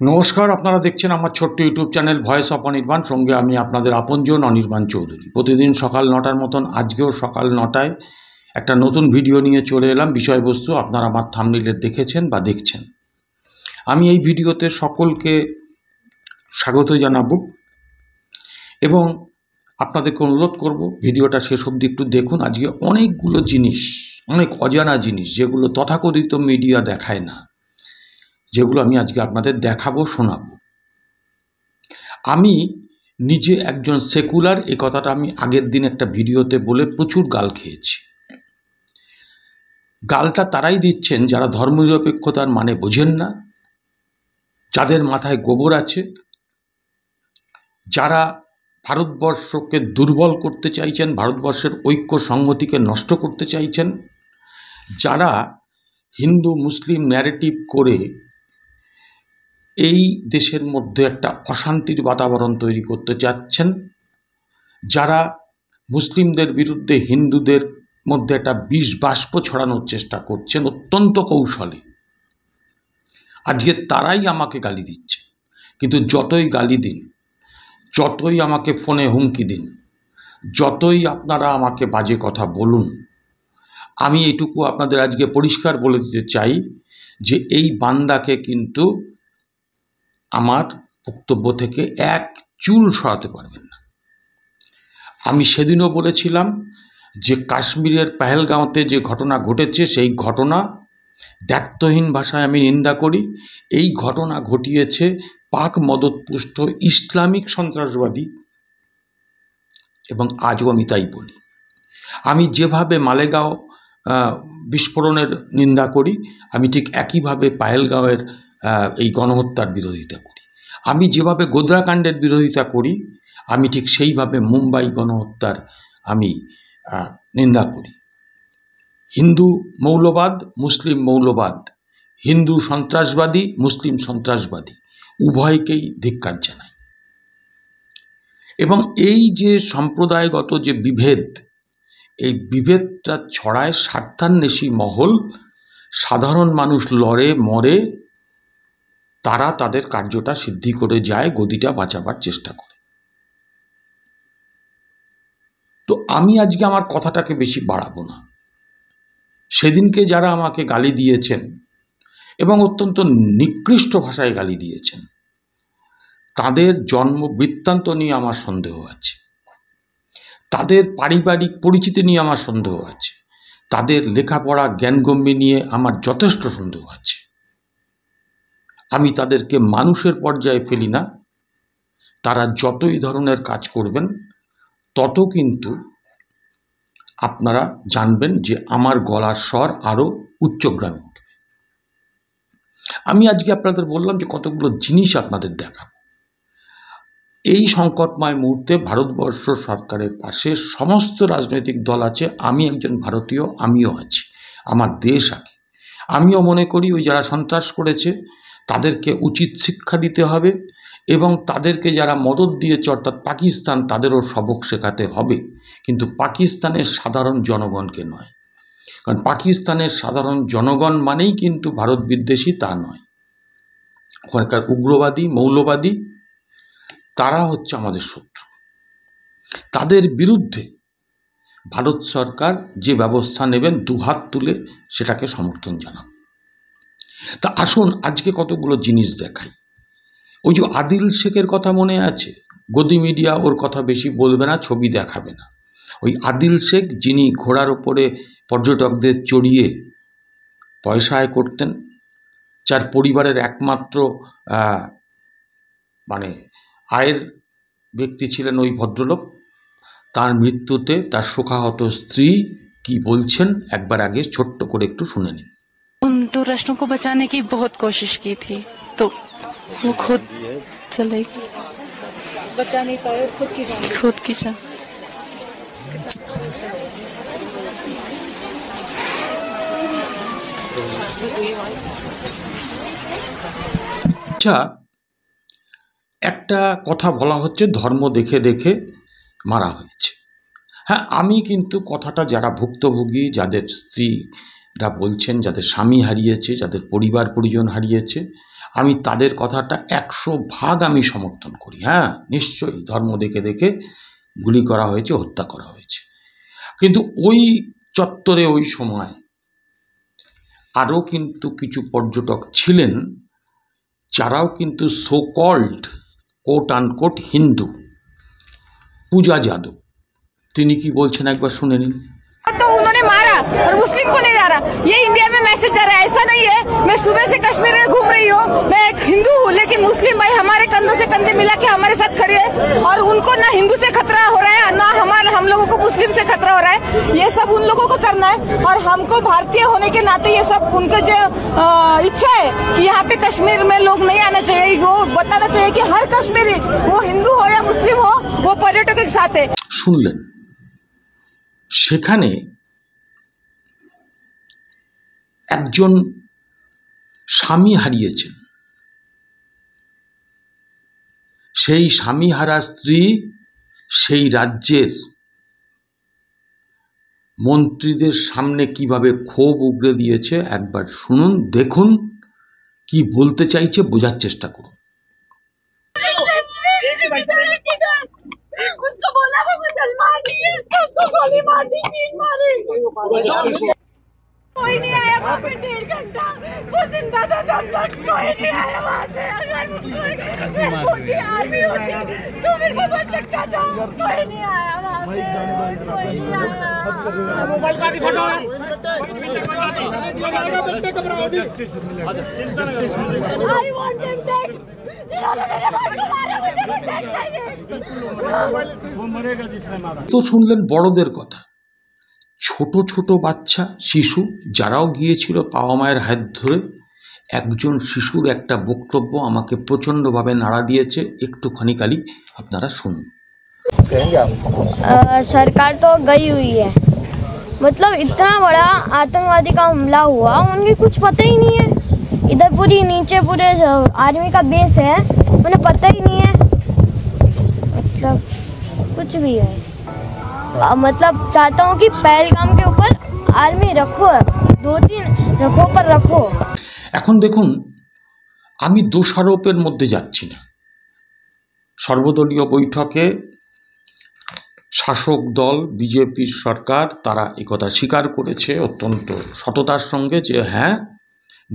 নমস্কার, আপনারা দেখছেন আমার ছোট্ট YouTube channel voice of Anirban. সঙ্গে আমি আপনাদের আপনজন অনির্বাণ চৌধুরী। প্রতিদিন সকাল 9টার মতন আজকেও সকাল 9টায় একটা নতুন ভিডিও নিয়ে চলে এলাম। বিষয়বস্তু আপনারা আমার থাম্বনেইলে দেখেছেন বা দেখছেন। আমি এই ভিডিওতে সকলকে স্বাগত জানাবো এবং আপনাদেরকে অনুরোধ করব ভিডিওটা শেষ অবধি একটু দেখুন। আজকে অনেকগুলো জিনিস, অনেক অজানা জিনিস যেগুলো তথাকথিত মিডিয়া দেখায় না, যেগুলো আমি আজকে আপনাদের দেখাবো, শোনাবো। আমি নিজে একজন সেকুলার, এ কথাটা আমি আগের দিন একটা ভিডিওতে বলে প্রচুর গাল খেয়েছি। গালটা তারাই দিচ্ছেন যারা ধর্মনিরপেক্ষতার মানে বোঝেন না, যাদের মাথায় গোবর আছে, যারা ভারতবর্ষকে দুর্বল করতে চাইছেন, ভারতবর্ষের ঐক্য সংহতিকে নষ্ট করতে চাইছেন, যারা হিন্দু মুসলিম ন্যারেটিভ করে এই দেশের মধ্যে একটা অশান্তির বাতাবরণ তৈরি করতে চাচ্ছেন, যারা মুসলিমদের বিরুদ্ধে হিন্দুদের মধ্যে একটা বিষ বাষ্প ছড়ানোর চেষ্টা করছেন অত্যন্ত কৌশলে। আজকে তারাই আমাকে গালি দিচ্ছে। কিন্তু যতই গালি দিন, যতই আমাকে ফোনে হুমকি দিন, যতই আপনারা আমাকে বাজে কথা বলুন, আমি এটুকু আপনাদের আজকে পরিষ্কার বলে দিতে চাই যে এই বান্দাকে কিন্তু আমার বক্তব্য থেকে এক চুল সরাতে পারবেন না। আমি সেদিনও বলেছিলাম যে কাশ্মীরের পেহেলগাঁওতে যে ঘটনা ঘটেছে সেই ঘটনা দ্ব্যর্থহীন ভাষায় আমি নিন্দা করি। এই ঘটনা ঘটিয়েছে পাক মদতপুষ্ট ইসলামিক সন্ত্রাসবাদী, এবং আজও আমি তাই বলি। আমি যেভাবে মালেগাঁও বিস্ফোরণের নিন্দা করি, আমি ঠিক একইভাবে পেহেলগাঁওয়ের এই গণহত্যার বিরোধিতা করি। আমি যেভাবে গোদ্রাকাণ্ডের বিরোধিতা করি, আমি ঠিক সেইভাবে মুম্বাই গণহত্যার আমি নিন্দা করি। হিন্দু মৌলবাদ, মুসলিম মৌলবাদ, হিন্দু সন্ত্রাসবাদী, মুসলিম সন্ত্রাসবাদী, উভয়কেই ধিক্কার জানাই। এবং এই যে সম্প্রদায়গত যে বিভেদ, এই বিভেদটা ছড়ায় স্বার্থান্বেষী মহল। সাধারণ মানুষ লড়ে মরে, তারা তাদের কার্যটা সিদ্ধি করে যায়, গদিটা বাঁচাবার চেষ্টা করে। তো আমি আজকে আমার কথাটাকে বেশি বাড়াবো না। সেদিনকে যারা আমাকে গালি দিয়েছেন এবং অত্যন্ত নিকৃষ্ট ভাষায় গালি দিয়েছেন, তাদের জন্ম বৃত্তান্ত নিয়ে আমার সন্দেহ আছে, তাদের পারিবারিক পরিচিতি নিয়ে আমার সন্দেহ আছে, তাদের লেখাপড়া জ্ঞানগম্যি নিয়ে আমার যথেষ্ট সন্দেহ আছে। আমি তাদেরকে মানুষের পর্যায়ে ফেলি না। তারা যতই ধরনের কাজ করবেন তত কিন্তু আপনারা জানবেন যে আমার গলার স্বর আরও উচ্চগ্রামে উঠবে। আমি আজকে আপনাদের বললাম যে কতগুলো জিনিস আপনাদের দেখাবো। এই সংকটময় মুহূর্তে ভারতবর্ষ সরকারের পাশে সমস্ত রাজনৈতিক দল আছে। আমি একজন ভারতীয়, আমিও আছি, আমার দেশ আগে। আমিও মনে করি ওই যারা সন্ত্রাস করেছে তাদেরকে উচিত শিক্ষা দিতে হবে, এবং তাদেরকে যারা মদত দিয়েছে অর্থাৎ পাকিস্তান, তাদেরও সবক শেখাতে হবে। কিন্তু পাকিস্তানের সাধারণ জনগণকে নয়, কারণ পাকিস্তানের সাধারণ জনগণ মানেই কিন্তু ভারত বিদ্বেষী তা নয়। ওখানকার উগ্রবাদী মৌলবাদী তারা হচ্ছে আমাদের শত্রু। তাদের বিরুদ্ধে ভারত সরকার যে ব্যবস্থা নেবেন দুহাত তুলে সেটাকে সমর্থন জানাব। তা আসুন আজকে কতগুলো জিনিস দেখাই। ওই যে আদিল শেখের কথা মনে আছে? গদি মিডিয়া ওর কথা বেশি বলবে না, ছবি দেখাবে না। ওই আদিল শেখ যিনি ঘোড়ার ওপরে পর্যটকদের চড়িয়ে পয়সা আয় করতেন, যার পরিবারের একমাত্র মানে আয়ের ব্যক্তি ছিলেন ওই ভদ্রলোক, তার মৃত্যুতে তার শোকাহত স্ত্রী কি বলছেন একবার আগে ছোট্ট করে একটু শুনে নিন। उन टूरिस्टों को बचाने की बहुत कोशिश की थी, तो वो खुद चले गए, बचा नहीं पाए और खुद की जान। আচ্ছা, একটা কথা বলা হচ্ছে ধর্ম দেখে দেখে মারা হয়েছে। হ্যাঁ, আমি কিন্তু কথাটা যারা ভুক্তভোগী, যাদের স্ত্রীরা বলছেন, যাদের স্বামী হারিয়েছে, যাদের পরিবার পরিজন হারিয়েছে, আমি তাদের কথাটা 100% আমি সমর্থন করি। হ্যাঁ, নিশ্চয়ই ধর্ম দেখে দেখে গুলি করা হয়েছে, হত্যা করা হয়েছে। কিন্তু ওই চত্বরে ওই সময় আরও কিন্তু কিছু পর্যটক ছিলেন যারাও কিন্তু so called quote unquote Hindu. Puja Yadav তিনি কি বলছেন একবার শুনে নিন। तो उन्होंने मारा और मुस्लिम को नहीं मारा, ये इंडिया में मैसेज जा रहा है। ऐसा नहीं है, मैं सुबह से कश्मीर में घूम रही हूँ, मैं एक हिंदू हूँ, लेकिन मुस्लिम भाई हमारे कंधों से कंधे मिला के हमारे साथ खड़े हैं और उनको ना हिंदू से खतरा हो रहा है ना हम लोगों को मुस्लिम से खतरा हो रहा है। ये सब उन लोगों को करना है और हमको भारतीय होने के नाते ये सब उनका जो इच्छा है कि यहाँ पे कश्मीर में लोग नहीं आना चाहिए, वो बताना चाहिए कि हर कश्मीरी वो हिंदू हो या मुस्लिम हो वो पर्यटकों के साथ है। শুনলেন, সেখানে একজন স্বামী হারিয়েছেন, সেই স্বামী হারা স্ত্রী সেই রাজ্যের মন্ত্রীদের সামনে কিভাবে ক্ষোভ উগরে দিয়েছে একবার শুনুন, দেখুন, কি বলতে চাইছে বোঝার চেষ্টা করুন। उसको बोला वो मुसलमान नहीं है, उसको गोली मार दी, तीन मारे। कोई नहीं आया वहाँ पे 1.5 घंटा, वो जिंदा था तब तक कोई नहीं आया वहाँ से। अगर होती आर्मी होती तो मेरे को बच सकता था, कोई नहीं आया वहाँ से, कोई नहीं आया। मोबाइल का हटाओ, I want them dead। जिन्होंने मेरे भाई को मारा मुझे वो dead चाहिए। তো শুনলেন বড়দের কথা, ছোট ছোট বাচ্চা শিশু যারাও গিয়েছিল বাবা মায়ের হাত ধরে, একজন শিশুর একটা বক্তব্য আমাকে প্রচণ্ডভাবে নাড়া দিয়েছে, একটুখানি খালি আপনারা শুনুন। सरकार तो गई हुई है, मतलब इतना बड़ा आतंकवादी का हमला हुआ, उनके कुछ पता ही नहीं है। इधर पूरी नीचे पूरे आर्मी का बेस है, उन्हें पता ही नहीं है, मतलब कुछ भी है। मतलब चाहता हूँ कि पहलगाम के ऊपर आर्मी रखो, 2-3 रखो पर रखो। এখন দেখুন, আমি দোষারোপের মধ্যে যাচ্ছি না। সর্বদলীয় বৈঠকে শাসক দল বিজেপির সরকার তারা একথা স্বীকার করেছে অত্যন্ত সততার সঙ্গে যে হ্যাঁ,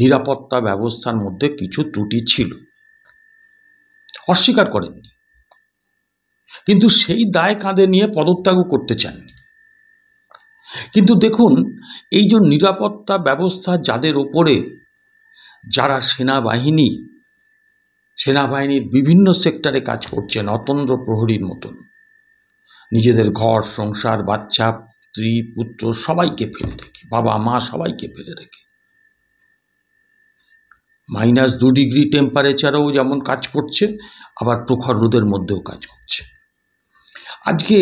নিরাপত্তা ব্যবস্থার মধ্যে কিছু ত্রুটি ছিল, অস্বীকার করেননি, কিন্তু সেই দায় কাঁধে নিয়ে পদত্যাগও করতে চাননি। কিন্তু দেখুন, এই যে নিরাপত্তা ব্যবস্থা যাদের ওপরে, যারা সেনাবাহিনীর বিভিন্ন সেক্টরে কাজ করছেন অতন্দ্র প্রহরীর মতন, নিজেদের ঘর সংসার বাচ্চা স্ত্রী পুত্র সবাইকে ফেলে রেখে, বাবা মা সবাইকে ফেলে রেখে -2 ডিগ্রি টেম্পারেচারেও যেমন কাজ করছে, আবার প্রখর রোদের মধ্যেও কাজ করছে। আজকে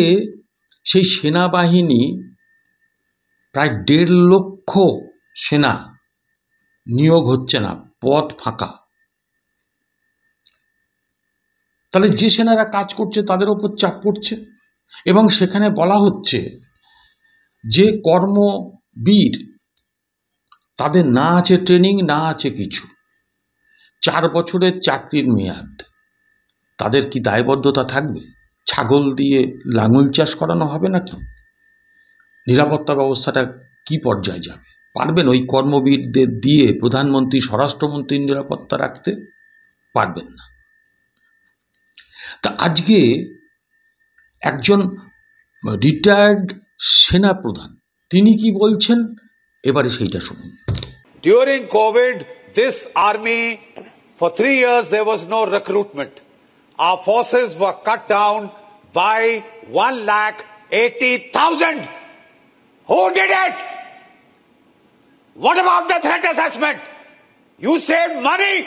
সেই সেনাবাহিনী প্রায় 1.5 লক্ষ সেনা নিয়োগ হচ্ছে না, পদ ফাঁকা। তাহলে যে সেনারা কাজ করছে তাদের ওপর চাপ পড়ছে এবং সেখানে বলা হচ্ছে যে কর্মবীর তাদের না আছে ট্রেনিং, না আছে কিছু, 4 বছরের চাকরির মেয়াদ, তাদের কি দায়বদ্ধতা থাকবে? ছাগল দিয়ে লাঙল চাষ করানো হবে নাকি? নিরাপত্তা ব্যবস্থাটা কি পর্যায়ে যাবে? পারবেন ওই কর্মবীরদের দিয়ে প্রধানমন্ত্রী স্বরাষ্ট্রমন্ত্রীর নিরাপত্তা রাখতে? পারবেন না। তা আজকে একজন রিটায়ার্ড সেনা প্রধান তিনি কি বলছেন এবারে সেইটা শুনুন। During COVID, this army, for 3 years there was no recruitment. Our forces were cut down by 1,80,000. Who did it? What about the threat assessment? You saved money.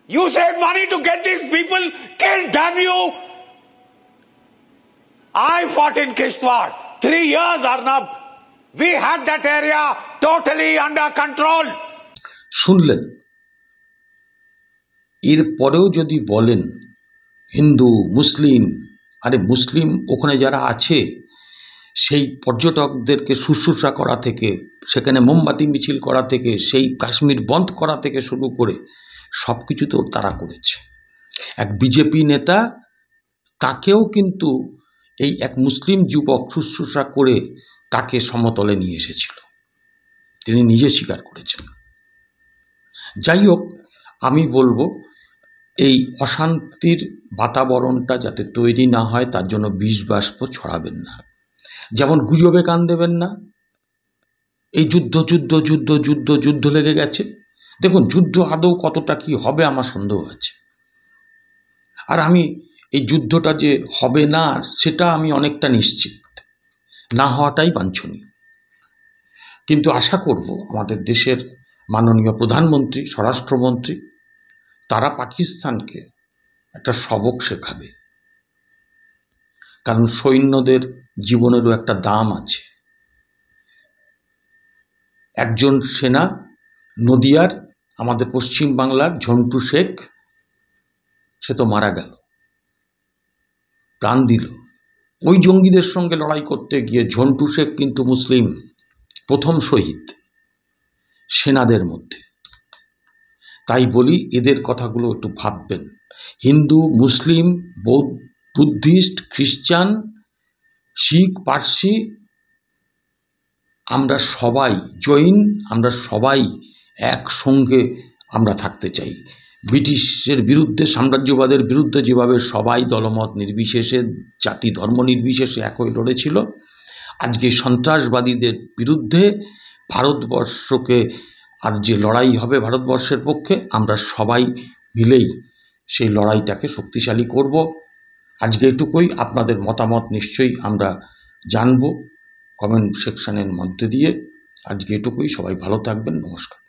You saved money to get these people killed, damn you. I fought in Kishtwar. 3 years, Arnab. We had that area totally under control. শুনলেন, এরপরেও যদি বলেন হিন্দু মুসলিম, আরে মুসলিম ওখানে যারা আছে সেই পর্যটকদেরকে শুশ্রূষা করা থেকে, সেখানে মোমবাতি মিছিল করা থেকে, সেই কাশ্মীর বন্ধ করা থেকে শুরু করে সব কিছু তো তারা করেছে। এক বিজেপি নেতা, তাকেও কিন্তু এই এক মুসলিম যুবক শুশ্রূষা করে তাকে সমতলে নিয়ে এসেছিল, তিনি নিজে স্বীকার করেছেন। যাই হোক, আমি বলবো এই অশান্তির বাতাবরণটা যাতে তৈরি না হয় তার জন্য বিষ বাষ্প ছড়াবেন না, যেমন গুজবে কান দেবেন না। এই যুদ্ধ যুদ্ধ যুদ্ধ যুদ্ধ যুদ্ধ লেগে গেছে, দেখুন যুদ্ধ আদৌ কতটা কি হবে আমার সন্দেহ আছে। আর আমি এই যুদ্ধটা যে হবে না সেটা আমি অনেকটা নিশ্চিত, না হওয়াটাই বাঞ্ছনীয়। কিন্তু আশা করব আমাদের দেশের মাননীয় প্রধানমন্ত্রী, স্বরাষ্ট্রমন্ত্রী, তারা পাকিস্তানকে একটা সবক শেখাবে, কারণ সৈন্যদের জীবনেরও একটা দাম আছে। একজন সেনা নদিয়ার, আমাদের পশ্চিমবাংলার ঝন্টু শেখ, সে তো মারা গেল, প্রাণ দিল ওই জঙ্গিদের সঙ্গে লড়াই করতে গিয়ে। ঝন্টু শেখ কিন্তু মুসলিম, প্রথম শহীদ সেনাদের মধ্যে। তাই বলি এদের কথাগুলো একটু ভাববেন। হিন্দু, মুসলিম, বুদ্ধিস্ট, খ্রিস্টান, শিখ, পার্সি, আমরা সবাই জৈন, আমরা সবাই একসঙ্গে আমরা থাকতে চাই। ব্রিটিশের বিরুদ্ধে, সাম্রাজ্যবাদের বিরুদ্ধে যেভাবে সবাই দলমত নির্বিশেষে, জাতি ধর্ম নির্বিশেষে এক হয়ে লড়েছিল, আজকে সন্ত্রাসবাদীদের বিরুদ্ধে ভারতবর্ষকে আর যে লড়াই হবে ভারতবর্ষের পক্ষে, আমরা সবাই মিলেই সেই লড়াইটাকে শক্তিশালী করব। আজকে এটুকুই। আপনাদের মতামত নিশ্চয়ই আমরা জানব কমেন্ট সেকশনের মধ্যে দিয়ে। আজকে এটুকুই। সবাই ভালো থাকবেন। নমস্কার।